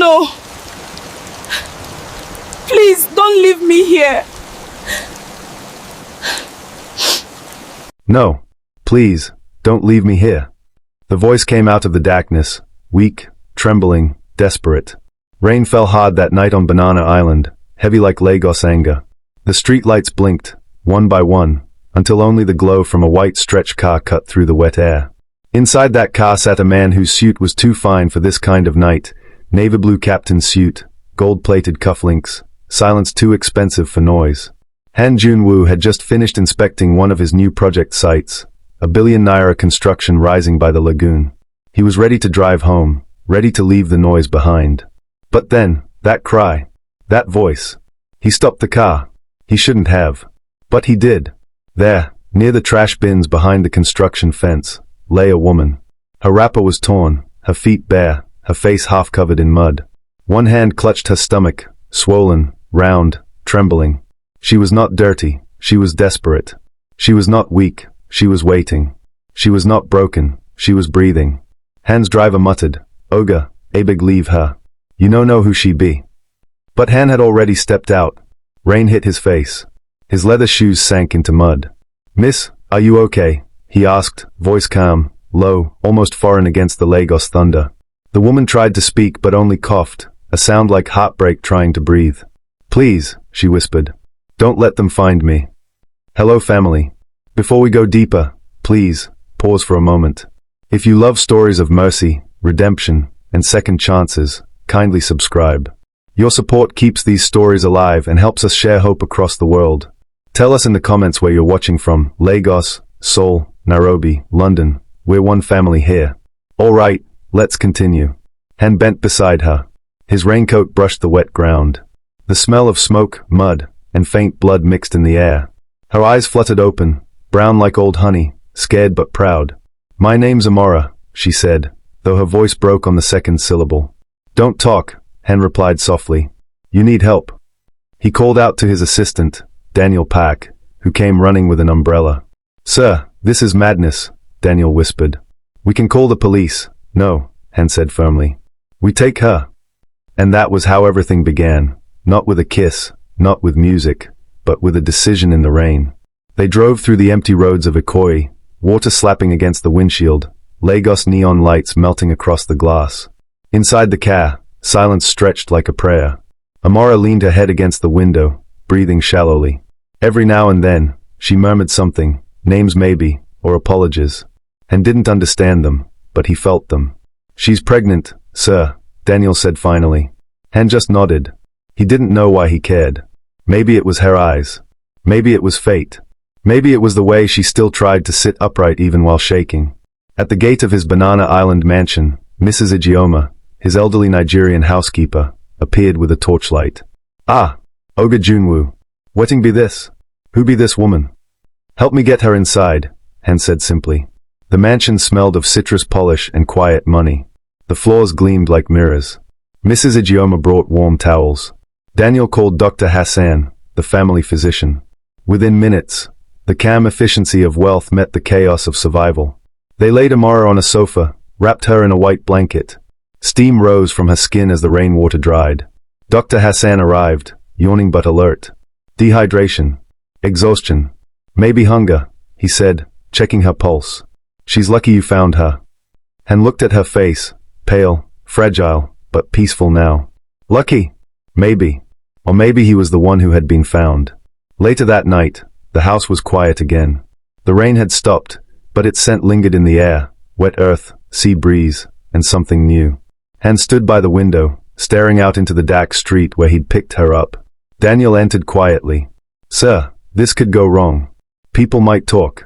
No. Please, don't leave me here. No. Please, don't leave me here. The voice came out of the darkness, weak, trembling, desperate. Rain fell hard that night on Banana Island, heavy like Lagos anger. The street lights blinked, one by one, until only the glow from a white stretch car cut through the wet air. Inside that car sat a man whose suit was too fine for this kind of night, navy blue captain's suit, gold-plated cufflinks, silence too expensive for noise. Joon-woo had just finished inspecting one of his new project sites, a Billionaire construction rising by the lagoon. He was ready to drive home, ready to leave the noise behind. But then, that cry, that voice. He stopped the car. He shouldn't have. But he did. There, near the trash bins behind the construction fence, lay a woman. Her wrapper was torn, her feet bare, her face half covered in mud. One hand clutched her stomach, swollen, round, trembling. She was not dirty, she was desperate. She was not weak, she was waiting. She was not broken, she was breathing. Han's driver muttered, "Oga, Abig leave her. You know who she be." But Han had already stepped out. Rain hit his face. His leather shoes sank into mud. "Miss, are you okay?" he asked, voice calm, low, almost foreign against the Lagos thunder. The woman tried to speak but only coughed, a sound like heartbreak trying to breathe. "Please," she whispered. "Don't let them find me." "Hello, family. Before we go deeper, please, pause for a moment. If you love stories of mercy, redemption, and second chances, kindly subscribe. Your support keeps these stories alive and helps us share hope across the world. Tell us in the comments where you're watching from, Lagos, Seoul, Nairobi, London. We're one family here. All right, let's continue. Han bent beside her. His raincoat brushed the wet ground. The smell of smoke, mud, and faint blood mixed in the air. Her eyes fluttered open, brown like old honey, scared but proud. "My name's Amora," she said, though her voice broke on the second syllable. "Don't talk," Han replied softly. "You need help." He called out to his assistant, Daniel Park, who came running with an umbrella. "Sir, this is madness," Daniel whispered. "We can call the police." "No," Han said firmly. "We take her." And that was how everything began, not with a kiss, not with music, but with a decision in the rain. They drove through the empty roads of Ikoyi, water slapping against the windshield, Lagos neon lights melting across the glass. Inside the car, silence stretched like a prayer. Amora leaned her head against the window, breathing shallowly. Every now and then, she murmured something, names maybe, or apologies, and didn't understand them, but he felt them. "She's pregnant, sir," Daniel said finally. Han just nodded. He didn't know why he cared. Maybe it was her eyes. Maybe it was fate. Maybe it was the way she still tried to sit upright even while shaking. At the gate of his Banana Island mansion, Mrs. Ijeoma, his elderly Nigerian housekeeper, appeared with a torchlight. "Ah, Oga Joon-woo. Wetin be this? Who be this woman?" "Help me get her inside," Han said simply. The mansion smelled of citrus polish and quiet money. The floors gleamed like mirrors. Mrs. Ijeoma brought warm towels. Daniel called Dr. Hassan, the family physician. Within minutes, the calm efficiency of wealth met the chaos of survival. They laid Amara on a sofa, wrapped her in a white blanket. Steam rose from her skin as the rainwater dried. Dr. Hassan arrived, yawning but alert. "Dehydration. Exhaustion. Maybe hunger," he said, checking her pulse. "She's lucky you found her." Han looked at her face, pale, fragile, but peaceful now. Lucky? Maybe. Or maybe he was the one who had been found. Later that night, the house was quiet again. The rain had stopped, but its scent lingered in the air, wet earth, sea breeze, and something new. Han stood by the window, staring out into the dark street where he'd picked her up. Daniel entered quietly. "Sir, this could go wrong. People might talk."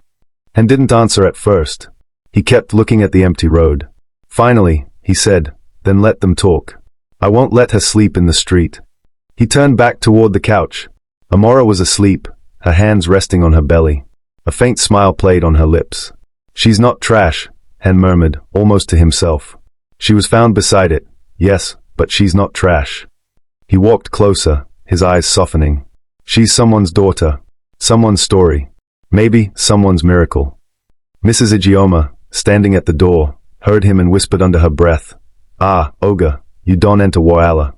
Han didn't answer at first. He kept looking at the empty road. Finally, he said, "Then let them talk. I won't let her sleep in the street." He turned back toward the couch. Amora was asleep, her hands resting on her belly. A faint smile played on her lips. "She's not trash," Han murmured, almost to himself. "She was found beside it, yes, but she's not trash." He walked closer, his eyes softening. "She's someone's daughter, someone's story, maybe someone's miracle." Mrs. Ijeoma, standing at the door, heard him and whispered under her breath, "Ah, Oga, you don't enter Walla.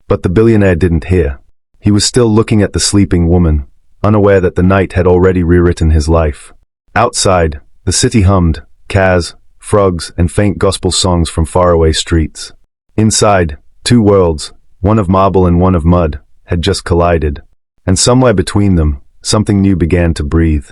But the billionaire didn't hear. He was still looking at the sleeping woman, unaware that the night had already rewritten his life. Outside, the city hummed, cars, frogs, and faint gospel songs from faraway streets. Inside, two worlds, one of marble and one of mud, had just collided. And somewhere between them, something new began to breathe.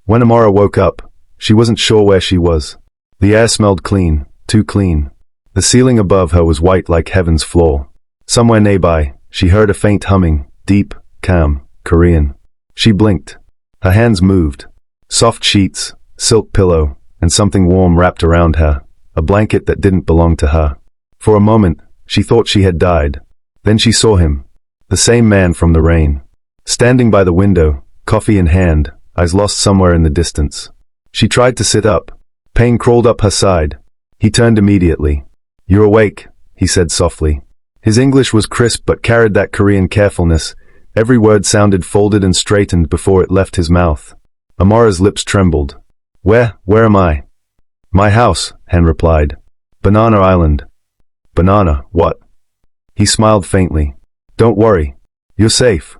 When Amara woke up, she wasn't sure where she was. The air smelled clean, too clean. The ceiling above her was white like heaven's floor. Somewhere nearby, she heard a faint humming, deep, calm, Korean. She blinked. Her hands moved. Soft sheets, silk pillow, and something warm wrapped around her, a blanket that didn't belong to her. For a moment, she thought she had died. Then she saw him. The same man from the rain. Standing by the window, coffee in hand, eyes lost somewhere in the distance. She tried to sit up. Pain crawled up her side. He turned immediately. "You're awake," he said softly. His English was crisp but carried that Korean carefulness. Every word sounded folded and straightened before it left his mouth. Amara's lips trembled. Where am I?" "My house," Han replied. "Banana Island." "Banana, what?" He smiled faintly. "Don't worry. You're safe."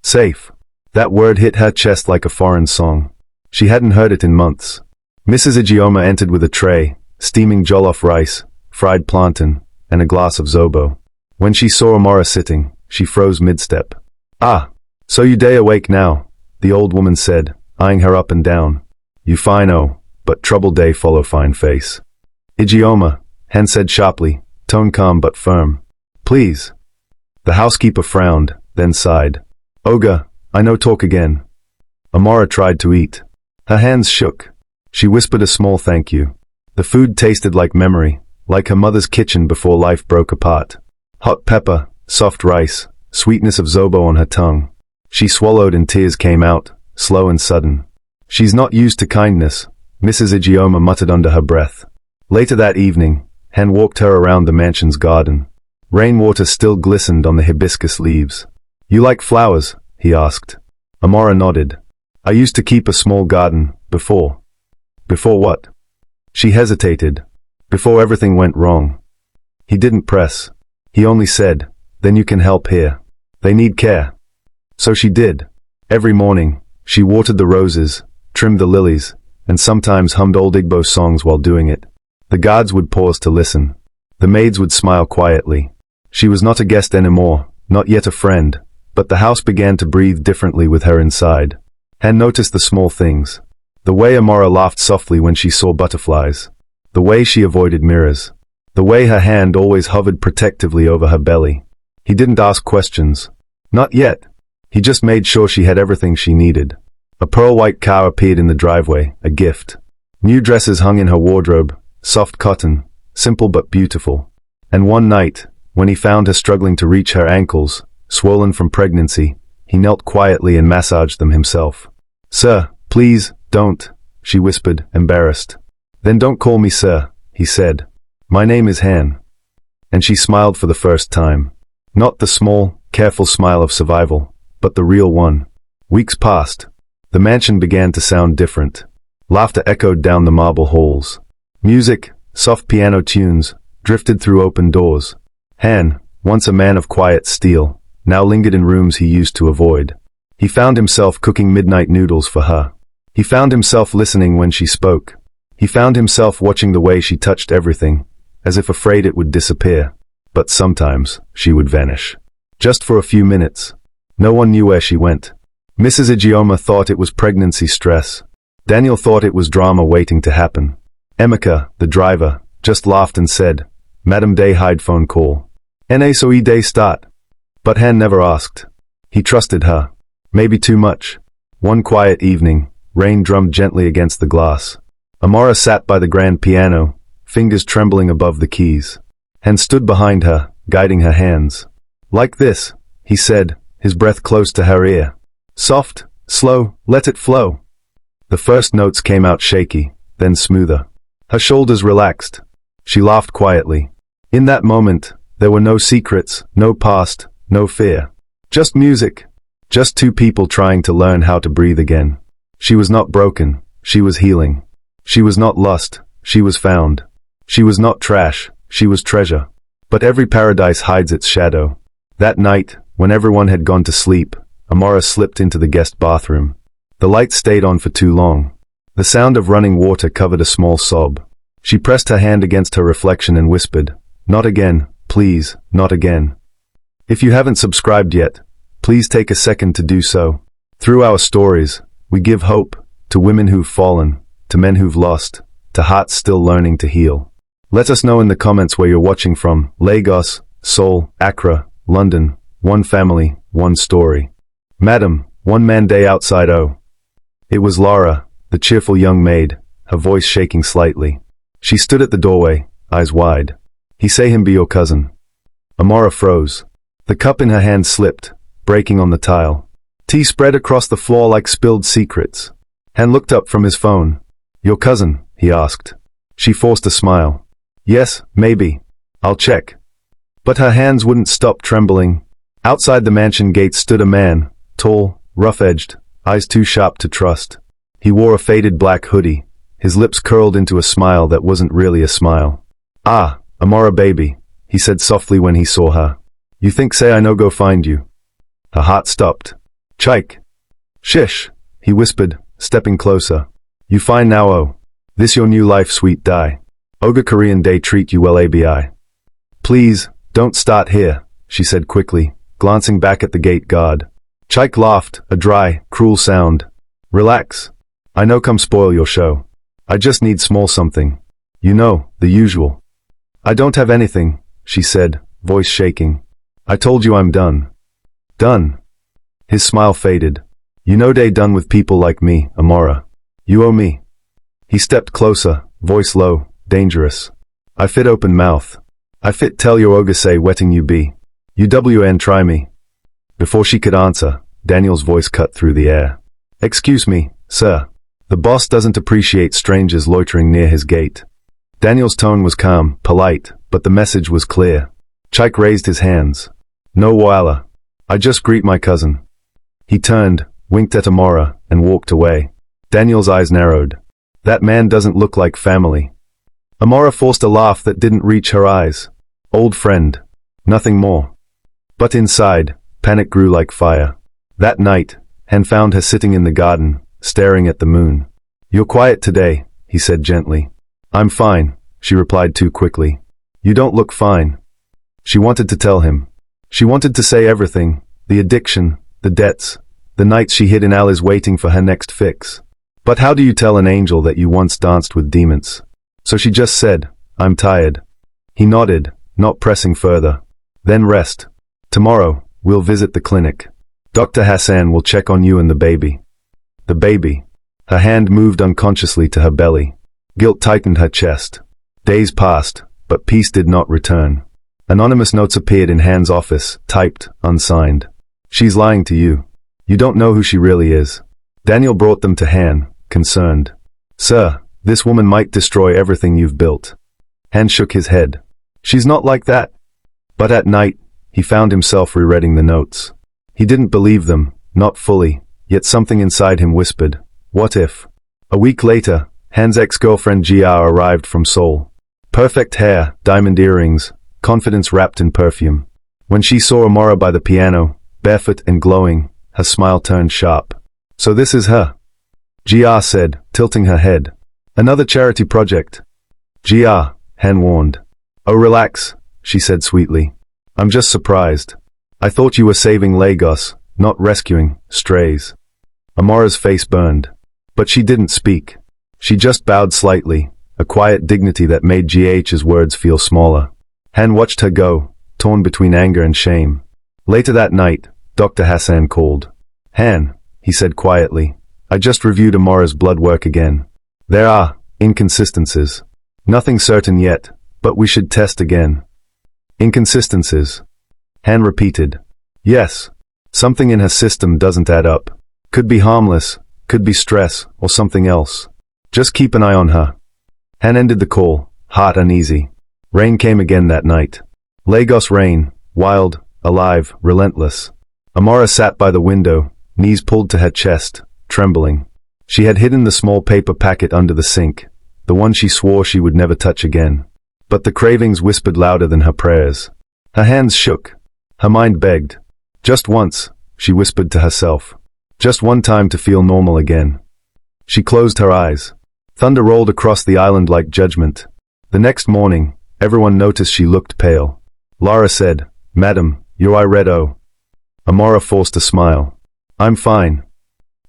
Safe. That word hit her chest like a foreign song. She hadn't heard it in months. Mrs. Ijeoma entered with a tray, steaming jollof rice, fried plantain, and a glass of zobo. When she saw Amara sitting, she froze mid-step. "Ah, so you day awake now," the old woman said, eyeing her up and down. "You fine but trouble day follow fine face." "Ijeoma," Han said sharply, tone calm but firm. "Please." The housekeeper frowned, then sighed. "Oga, I no talk again." Amara tried to eat. Her hands shook. She whispered a small thank you. The food tasted like memory, like her mother's kitchen before life broke apart. Hot pepper, soft rice, sweetness of zobo on her tongue. She swallowed and tears came out, slow and sudden. "She's not used to kindness," Mrs. Ijeoma muttered under her breath. Later that evening, Han walked her around the mansion's garden. Rainwater still glistened on the hibiscus leaves. "You like flowers?" he asked. Amara nodded. "I used to keep a small garden, before." "Before what?" She hesitated. "Before everything went wrong." He didn't press. He only said, "Then you can help here. They need care." So she did. Every morning, she watered the roses, trimmed the lilies, and sometimes hummed old Igbo songs while doing it. The guards would pause to listen. The maids would smile quietly. She was not a guest anymore, not yet a friend, but the house began to breathe differently with her inside. Han noticed the small things. The way Amara laughed softly when she saw butterflies. The way she avoided mirrors. The way her hand always hovered protectively over her belly. He didn't ask questions. Not yet. He just made sure she had everything she needed. A pearl-white car appeared in the driveway, a gift. New dresses hung in her wardrobe, soft cotton, simple but beautiful. And one night, when he found her struggling to reach her ankles, swollen from pregnancy, he knelt quietly and massaged them himself. "Sir, please, don't," she whispered, embarrassed. "Then don't call me sir," he said. "My name is Han." And she smiled for the first time. Not the small, careful smile of survival, but the real one. Weeks passed. The mansion began to sound different. Laughter echoed down the marble halls. Music, soft piano tunes, drifted through open doors. Han, once a man of quiet steel, now lingered in rooms he used to avoid. He found himself cooking midnight noodles for her. He found himself listening when she spoke. He found himself watching the way she touched everything, as if afraid it would disappear. But sometimes, she would vanish. Just for a few minutes. No one knew where she went. Mrs. Ijeoma thought it was pregnancy stress. Daniel thought it was drama waiting to happen. Emeka, the driver, just laughed and said, "Madam Day hide phone call. Na so e day start." But Han never asked. He trusted her. Maybe too much. One quiet evening, rain drummed gently against the glass. Amara sat by the grand piano, fingers trembling above the keys. Han stood behind her, guiding her hands. "Like this," he said, his breath close to her ear. "Soft, slow, let it flow." The first notes came out shaky, then smoother. Her shoulders relaxed. She laughed quietly. In that moment, there were no secrets, no past, no fear. Just music. Just two people trying to learn how to breathe again. She was not broken, she was healing. She was not lost, she was found. She was not trash, she was treasure. But every paradise hides its shadow. That night, when everyone had gone to sleep, Amara slipped into the guest bathroom. The light stayed on for too long. The sound of running water covered a small sob. She pressed her hand against her reflection and whispered, "Not again, please, not again." If you haven't subscribed yet, please take a second to do so. Through our stories, we give hope to women who've fallen, to men who've lost, to hearts still learning to heal. Let us know in the comments where you're watching from: Lagos, Seoul, Accra, London. One family, one story. Madam, one man day outside. Oh. It was Laura, the cheerful young maid, her voice shaking slightly. She stood at the doorway, eyes wide. "He say him be your cousin." Amara froze. The cup in her hand slipped, breaking on the tile. Tea spread across the floor like spilled secrets. Han looked up from his phone. "Your cousin?" he asked. She forced a smile. "Yes, maybe. I'll check." But her hands wouldn't stop trembling. Outside the mansion gate stood a man, tall, rough-edged, eyes too sharp to trust. He wore a faded black hoodie, his lips curled into a smile that wasn't really a smile. "Ah, Amara baby," he said softly when he saw her. "You think say I no go find you?" Her heart stopped. "Chike." "Shish," he whispered, stepping closer. "You fine now oh. This your new life sweet die. Oga Korean day treat you well abi." "Please, don't start here," she said quickly, glancing back at the gate guard. Chike laughed, a dry, cruel sound. "Relax. I no come spoil your show. I just need small something. You know, the usual." "I don't have anything," she said, voice shaking. "I told you I'm done." "Done?" His smile faded. "You know they done with people like me, Amara. You owe me." He stepped closer, voice low, dangerous. "I fit open mouth. I fit tell your oga say wetting you be. You wn try me." Before she could answer, Daniel's voice cut through the air. "Excuse me, sir. The boss doesn't appreciate strangers loitering near his gate." Daniel's tone was calm, polite, but the message was clear. Chike raised his hands. "No wala. I just greet my cousin." He turned, winked at Amara, and walked away. Daniel's eyes narrowed. That man doesn't look like family. Amara forced a laugh that didn't reach her eyes. Old friend. Nothing more. But inside, panic grew like fire. That night, Han found her sitting in the garden, staring at the moon. "You're quiet today," he said gently. "I'm fine," she replied too quickly. "You don't look fine." She wanted to tell him. She wanted to say everything, the addiction, the debts, the nights she hid in Alice waiting for her next fix. But how do you tell an angel that you once danced with demons? So she just said, "I'm tired." He nodded, not pressing further. "Then rest. Tomorrow, we'll visit the clinic. Dr. Hassan will check on you and the baby." The baby. Her hand moved unconsciously to her belly. Guilt tightened her chest. Days passed, but peace did not return. Anonymous notes appeared in Han's office, typed, unsigned. "She's lying to you. You don't know who she really is." Daniel brought them to Han, concerned. "Sir, this woman might destroy everything you've built." Han shook his head. "She's not like that." But at night, he found himself rereading the notes. He didn't believe them, not fully, yet something inside him whispered, what if? A week later, Han's ex-girlfriend Jia arrived from Seoul. Perfect hair, diamond earrings, confidence wrapped in perfume. When she saw Amara by the piano, barefoot and glowing, her smile turned sharp. "So this is her?" Jia said, tilting her head. "Another charity project." "Jia," Han warned. "Oh, relax," she said sweetly. "I'm just surprised. I thought you were saving Lagos, not rescuing strays." Amara's face burned. But she didn't speak. She just bowed slightly, a quiet dignity that made GH's words feel smaller. Han watched her go, torn between anger and shame. Later that night, Dr. Hassan called. "Han," he said quietly, "I just reviewed Amara's blood work again. There are inconsistencies. Nothing certain yet, but we should test again." "Inconsistencies?" Han repeated. "Yes. Something in her system doesn't add up. Could be harmless, could be stress, or something else. Just keep an eye on her." Han ended the call, heart uneasy. Rain came again that night. Lagos rain, wild, alive, relentless. Amara sat by the window, knees pulled to her chest, trembling. She had hidden the small paper packet under the sink, the one she swore she would never touch again. But the cravings whispered louder than her prayers. Her hands shook. Her mind begged. Just once, she whispered to herself. Just one time to feel normal again. She closed her eyes. Thunder rolled across the island like judgment. The next morning, everyone noticed she looked pale. Lara said, "Madam, your eye red oh." Amora forced a smile. "I'm fine."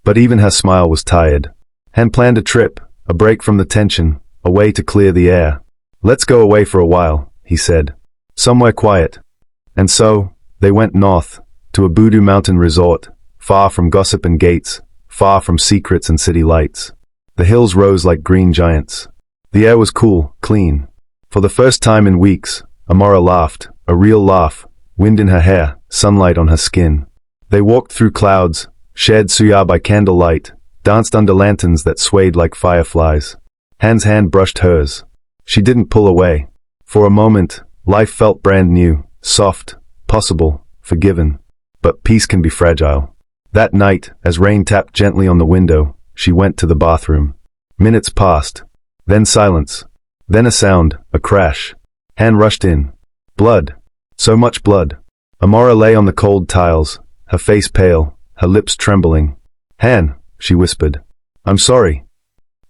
But even her smile was tired. Han planned a trip, a break from the tension, a way to clear the air. "Let's go away for a while," he said. "Somewhere quiet." And so, they went north, to a Budu mountain resort, far from gossip and gates, far from secrets and city lights. The hills rose like green giants. The air was cool, clean. For the first time in weeks, Amora laughed, a real laugh, wind in her hair, sunlight on her skin. They walked through clouds, shared suya by candlelight, danced under lanterns that swayed like fireflies. Han's hand brushed hers. She didn't pull away. For a moment, life felt brand new, soft, possible, forgiven. But peace can be fragile. That night, as rain tapped gently on the window, she went to the bathroom. Minutes passed. Then silence. Then a sound, a crash. Han rushed in. Blood. So much blood. Amora lay on the cold tiles, her face pale, her lips trembling. "Han," she whispered. "I'm sorry."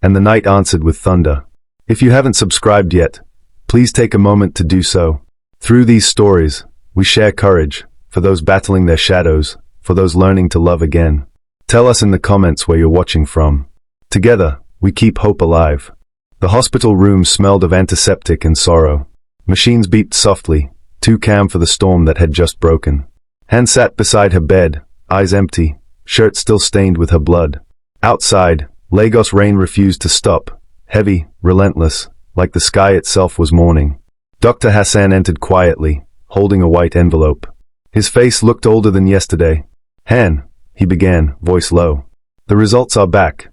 And the night answered with thunder. If you haven't subscribed yet, please take a moment to do so. Through these stories, we share courage, for those battling their shadows, for those learning to love again. Tell us in the comments where you're watching from. Together, we keep hope alive. The hospital room smelled of antiseptic and sorrow. Machines beeped softly, too calm for the storm that had just broken. Han sat beside her bed, eyes empty, shirt still stained with her blood. Outside, Lagos rain refused to stop, heavy, relentless, like the sky itself was mourning. Dr. Hassan entered quietly, holding a white envelope. His face looked older than yesterday. "Han," he began, voice low. "The results are back."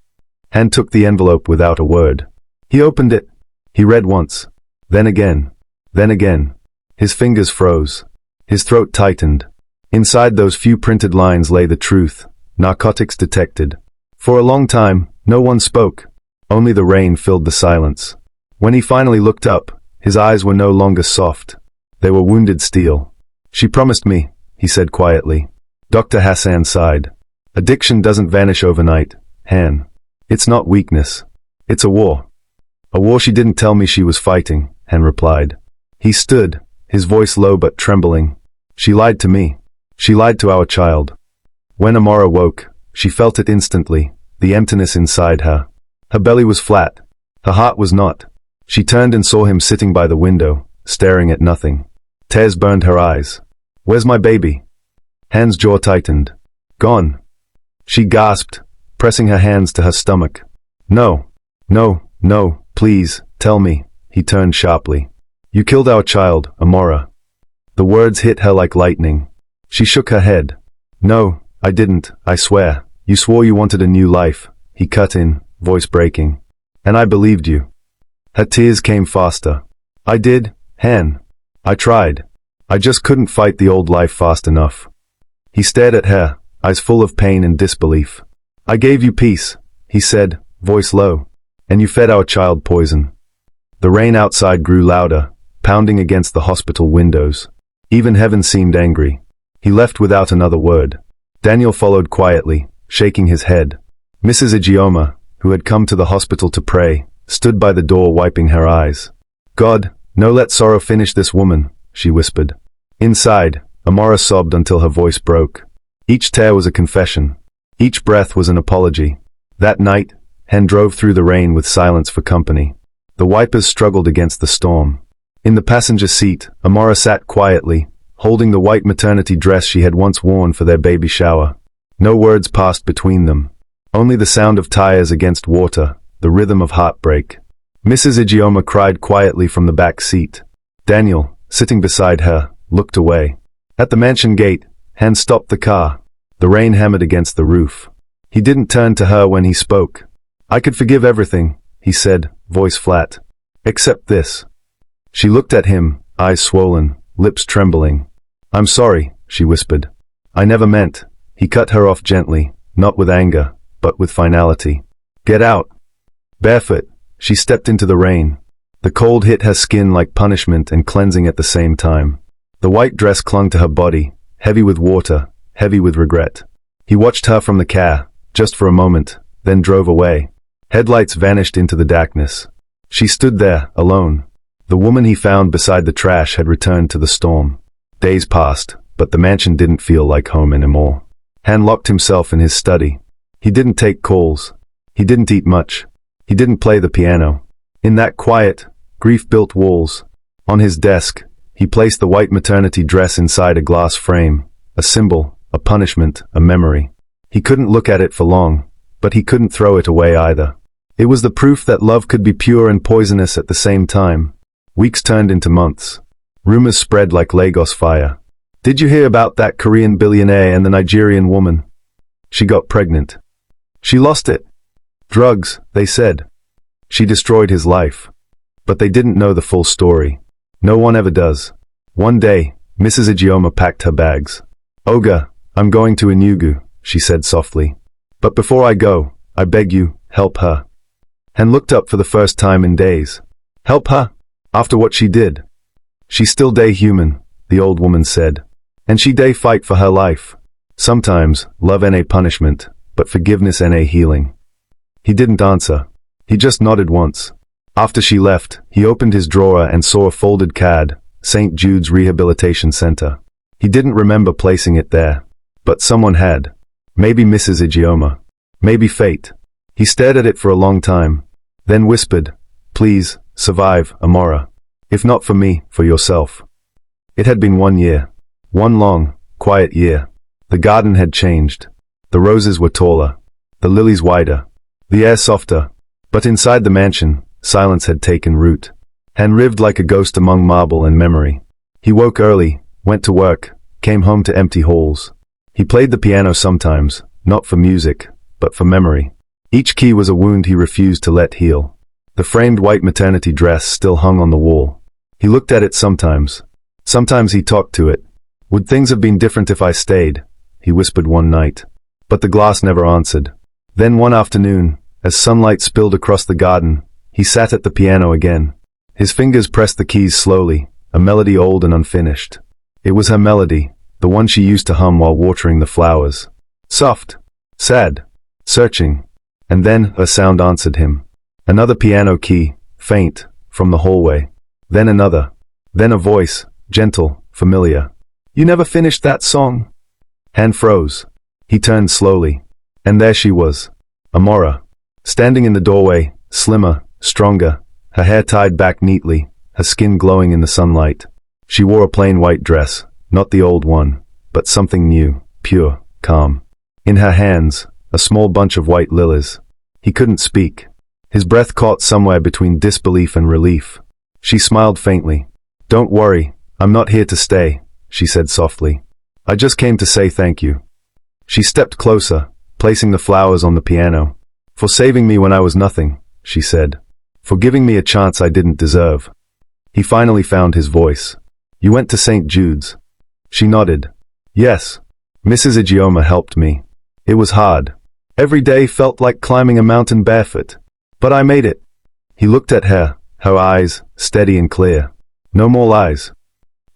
Han took the envelope without a word. He opened it. He read once. Then again. Then again. His fingers froze. His throat tightened. Inside those few printed lines lay the truth. Narcotics detected. For a long time, no one spoke. Only the rain filled the silence. When he finally looked up, his eyes were no longer soft. They were wounded steel. "She promised me," he said quietly. Dr. Hassan sighed. "Addiction doesn't vanish overnight, Han. It's not weakness. It's a war." "A war she didn't tell me she was fighting," Han replied. He stood, his voice low but trembling. "She lied to me. She lied to our child." When Amora woke, she felt it instantly, the emptiness inside her. Her belly was flat. Her heart was not. She turned and saw him sitting by the window, staring at nothing. Tears burned her eyes. "Where's my baby?" Han's jaw tightened. "Gone." She gasped, pressing her hands to her stomach. "No, no, no, please, tell me," he turned sharply. "You killed our child, Amora." The words hit her like lightning. She shook her head. "No, I didn't, I swear. You swore you wanted a new life," he cut in, voice breaking. "And I believed you." Her tears came faster. "I did, Han. I tried. I just couldn't fight the old life fast enough." He stared at her, eyes full of pain and disbelief. "I gave you peace," he said, voice low. "And you fed our child poison." The rain outside grew louder, pounding against the hospital windows. Even heaven seemed angry. He left without another word. Daniel followed quietly, shaking his head. Mrs. Ijeoma, who had come to the hospital to pray, stood by the door wiping her eyes. "God, no let sorrow finish this woman," she whispered. Inside, Amora sobbed until her voice broke. Each tear was a confession. Each breath was an apology. That night, Hen drove through the rain with silence for company. The wipers struggled against the storm. In the passenger seat, Amora sat quietly, holding the white maternity dress she had once worn for their baby shower. No words passed between them. Only the sound of tires against water, the rhythm of heartbreak. Mrs. Ijeoma cried quietly from the back seat. Daniel, sitting beside her, looked away. At the mansion gate, Hen stopped the car. The rain hammered against the roof. He didn't turn to her when he spoke. "I could forgive everything," he said, voice flat. "Except this." She looked at him, eyes swollen, lips trembling. "I'm sorry," she whispered. "I never meant." He cut her off gently, not with anger, but with finality. "Get out." Barefoot, she stepped into the rain. The cold hit her skin like punishment and cleansing at the same time. The white dress clung to her body, heavy with water, heavy with regret. He watched her from the car, just for a moment, then drove away. Headlights vanished into the darkness. She stood there, alone. The woman he found beside the trash had returned to the storm. Days passed, but the mansion didn't feel like home anymore. Han locked himself in his study. He didn't take calls. He didn't eat much. He didn't play the piano. In that quiet, grief-built walls, on his desk, he placed the white maternity dress inside a glass frame, a symbol, a punishment, a memory. He couldn't look at it for long, but he couldn't throw it away either. It was the proof that love could be pure and poisonous at the same time. Weeks turned into months. Rumors spread like Lagos fire. Did you hear about that Korean billionaire and the Nigerian woman? She got pregnant. She lost it. Drugs, they said. She destroyed his life. But they didn't know the full story. No one ever does. One day, Mrs. Ijeoma packed her bags. "Oga, I'm going to Enugu," she said softly. "But before I go, I beg you, help her." Han looked up for the first time in days. Help her? After what she did? She still day human, the old woman said. And she day fight for her life. Sometimes, love ain't a punishment, but forgiveness ain't a healing. He didn't answer. He just nodded once. After she left, he opened his drawer and saw a folded card, St. Jude's Rehabilitation Center. He didn't remember placing it there. But someone had. Maybe Mrs. Ijeoma. Maybe fate. He stared at it for a long time. Then whispered, "Please, survive, Amora. If not for me, for yourself." It had been 1 year. One long, quiet year. The garden had changed. The roses were taller. The lilies wider. The air softer. But inside the mansion, silence had taken root. Han lived like a ghost among marble and memory. He woke early, went to work, came home to empty halls. He played the piano sometimes, not for music, but for memory. Each key was a wound he refused to let heal. The framed white maternity dress still hung on the wall. He looked at it sometimes. Sometimes he talked to it. "Would things have been different if I stayed?" he whispered one night. But the glass never answered. Then one afternoon, as sunlight spilled across the garden, he sat at the piano again. His fingers pressed the keys slowly, a melody old and unfinished. It was her melody, the one she used to hum while watering the flowers. Soft, sad, searching. And then a sound answered him. Another piano key, faint, from the hallway. Then another. Then a voice, gentle, familiar. "You never finished that song." Han froze. He turned slowly. And there she was. Amora. Standing in the doorway, slimmer, stronger, her hair tied back neatly, her skin glowing in the sunlight. She wore a plain white dress, not the old one, but something new, pure, calm. In her hands, a small bunch of white lilies. He couldn't speak. His breath caught somewhere between disbelief and relief. She smiled faintly. "Don't worry, I'm not here to stay," she said softly. "I just came to say thank you." She stepped closer, placing the flowers on the piano. "For saving me when I was nothing," she said. "For giving me a chance I didn't deserve." He finally found his voice. "You went to St. Jude's." She nodded. "Yes. Mrs. Ijeoma helped me. It was hard. Every day felt like climbing a mountain barefoot. But I made it." He looked at her, her eyes, steady and clear. "No more lies."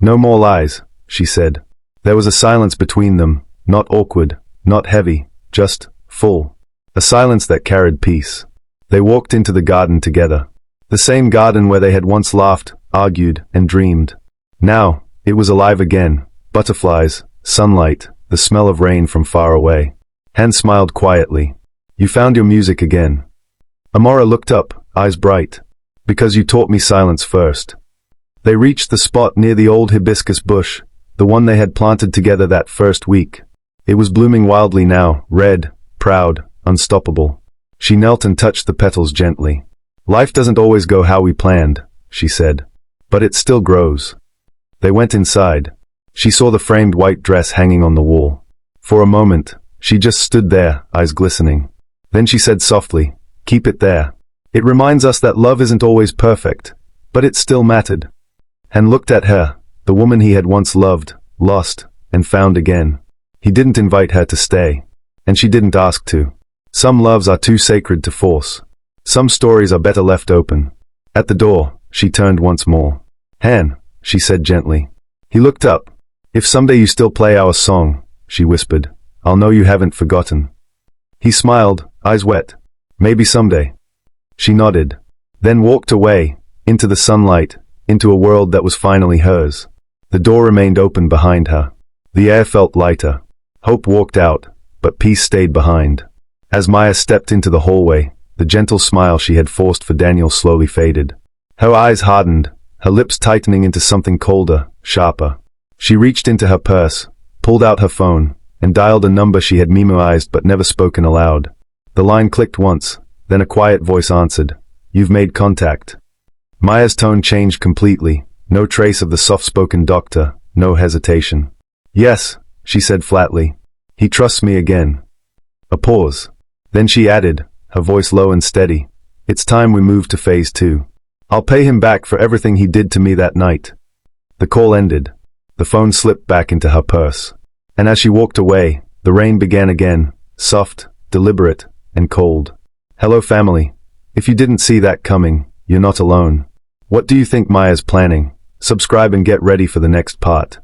"No more lies," she said. There was a silence between them, not awkward, not heavy, just full. A silence that carried peace. They walked into the garden together. The same garden where they had once laughed, argued, and dreamed. Now, it was alive again. Butterflies, sunlight, the smell of rain from far away. Han smiled quietly. "You found your music again." Amora looked up, eyes bright. "Because you taught me silence first." They reached the spot near the old hibiscus bush, the one they had planted together that first week. It was blooming wildly now, red, proud, unstoppable. She knelt and touched the petals gently. "Life doesn't always go how we planned," she said. "But it still grows." They went inside. She saw the framed white dress hanging on the wall. For a moment, she just stood there, eyes glistening. Then she said softly, "Keep it there. It reminds us that love isn't always perfect, but it still mattered." Han looked at her, the woman he had once loved, lost, and found again. He didn't invite her to stay. And she didn't ask to. Some loves are too sacred to force. Some stories are better left open. At the door, She turned once more. Han, she said gently. He looked up. If someday you still play our song, she whispered, I'll know you haven't forgotten. He smiled, eyes wet. Maybe someday. She nodded, then walked away, into the sunlight, into a world that was finally hers. The door remained open behind her. The air felt lighter. Hope walked out, but peace stayed behind. As Maya stepped into the hallway, the gentle smile she had forced for Daniel slowly faded. Her eyes hardened, her lips tightening into something colder, sharper. She reached into her purse, pulled out her phone, and dialed a number she had memorized but never spoken aloud. The line clicked once, then a quiet voice answered, You've made contact. Maya's tone changed completely, no trace of the soft-spoken doctor, no hesitation. Yes, she said flatly. He trusts me again. A pause. Then she added, her voice low and steady, It's time we move to phase 2. I'll pay him back for everything he did to me that night. The call ended. The phone slipped back into her purse. And as she walked away, the rain began again, soft, deliberate, and cold. Hello family. If you didn't see that coming, you're not alone. What do you think Maya's planning? Subscribe and get ready for the next part.